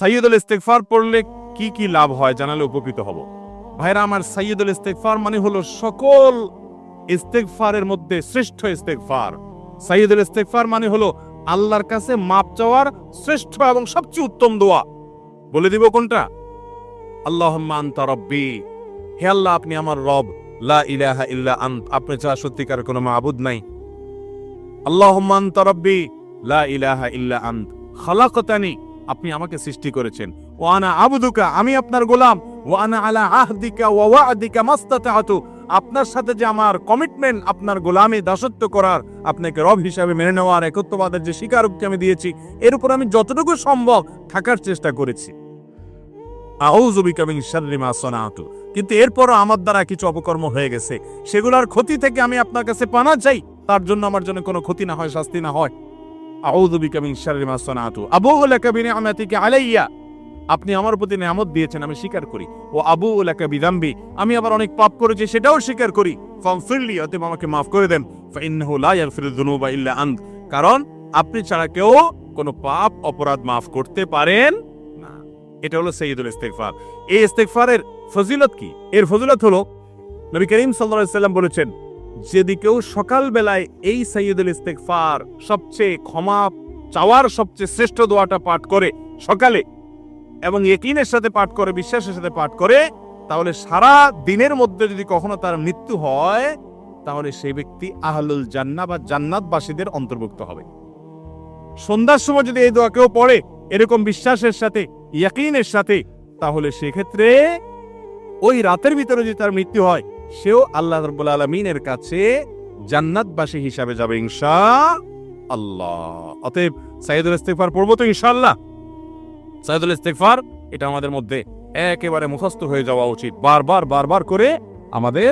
সাইয়্যিদুল ইস্তিগফার পড়লে কি কি লাভ হয় জানালে উপকৃত হব। ভাইরা আমার, সাইয়্যিদুল ইস্তিগফার মানে হলো সকল ইস্তিগফারের মধ্যে শ্রেষ্ঠ ইস্তিগফার। সাইয়্যিদুল ইস্তিগফার মানে হলো আল্লাহর কাছে মাপ চাওয়ার শ্রেষ্ঠ এবং সবচেয়ে উত্তম দোয়া। বলে দিব কোনটা? আল্লাহুম্মা আনতা রাব্বি, হে আল্লাহ আপনি আমার রব, লা ইলাহা ইল্লা আনত, আপনি ছাড়া সত্যিকার কোনো মাবুদ নাই। আল্লাহুম্মা আনতা রাব্বি লা ইলাহা ইল্লা আনত খালাকতানি, আপনি আমাকে সৃষ্টি করেছেন। ওয়া আনা আবদুকা, আমি আপনার গোলাম। ওয়া আনা আলা আহদিকা ওয়া ওয়া'দিকা মাসতাতা'তু, আপনার সাথে যে আমার কমিটমেন্ট, আপনার গোলামে দাসত্ব করার, আপনাকে রব হিসাবে মেনে নেওয়ার, একত্ববাদের যে স্বীকারোক্তি আমি দিয়েছি, এর উপর আমি যতটুকু সম্ভব থাকার চেষ্টা করেছি। আউযু বিকা মিন শাররি মা সানাতু, কিন্তু এরপরও আমার দ্বারা কিছু অপকর্ম হয়ে গেছে, সেগুলোর ক্ষতি থেকে আমি আপনার কাছে পানাহ চাই, তার জন্য আমার জন্য কোনো ক্ষতি না হয়, শাস্তি না হয়। আউযু বিকা মিন শাররি মা সানাতু আবুউ লাকা বিনি'মাতিকা আলাইয়া, আপনি আমার প্রতি নিয়ামত দিয়েছেন, আমি স্বীকার করি। ও আবুউ লাকা বিযামবি, আমি আবার অনেক পাপ করেছি, সেটাও স্বীকার করি। ফাগফিরলি, অতএব আমাকে মাফ করে দেন। ফাইন্নাহু লা ইয়াগফিরুয যুনুবা ইল্লা আনত, কারণ আপনি ছাড়া কেউ কোনো পাপ অপরাধ মাফ করতে পারেন না। এটা হলো সাইয়্যিদুল ইস্তিগফার। এই ইস্তিগফারের ফজিলত কি? এর ফজিলত হলো নবী করিম সাল্লাল্লাহু আলাইহি ওয়াসাল্লাম বলেছেন, যদি কেউ সকাল বেলায় এই সাইয়্যিদুল ইস্তিগফার, সবচেয়ে ক্ষমা চাওয়ার সবচেয়ে শ্রেষ্ঠ দোয়াটা পাঠ করে সকালে, এবং ইয়াকিনের সাথে পাঠ করে, বিশ্বাসের সাথে পাঠ করে, তাহলে সারা দিনের মধ্যে যদি কখনো তার মৃত্যু হয়, তাহলে সেই ব্যক্তি আহলুল জান্নাহ বা জান্নাতবাসীদের অন্তর্ভুক্ত হবে। সন্ধ্যার সময় যদি এই দোয়া কেউ পড়ে এরকম বিশ্বাসের সাথে, ইয়াকিনের সাথে, তাহলে সেক্ষেত্রে ওই রাতের ভিতরে যদি তার মৃত্যু হয়, সেও আল্লাহ রাব্বুল আলামিনের কাছে জান্নাতবাসী হিসাবে যাবে ইনশাআল্লাহ। অতএব সাইয়্যিদুল ইস্তিগফার পড়বো তো ইনশাআল্লাহ। সাইয়্যিদুল ইস্তিগফার এটা আমাদের মধ্যে একেবারে মুখস্থ হয়ে যাওয়া উচিত। বারবার করে আমাদের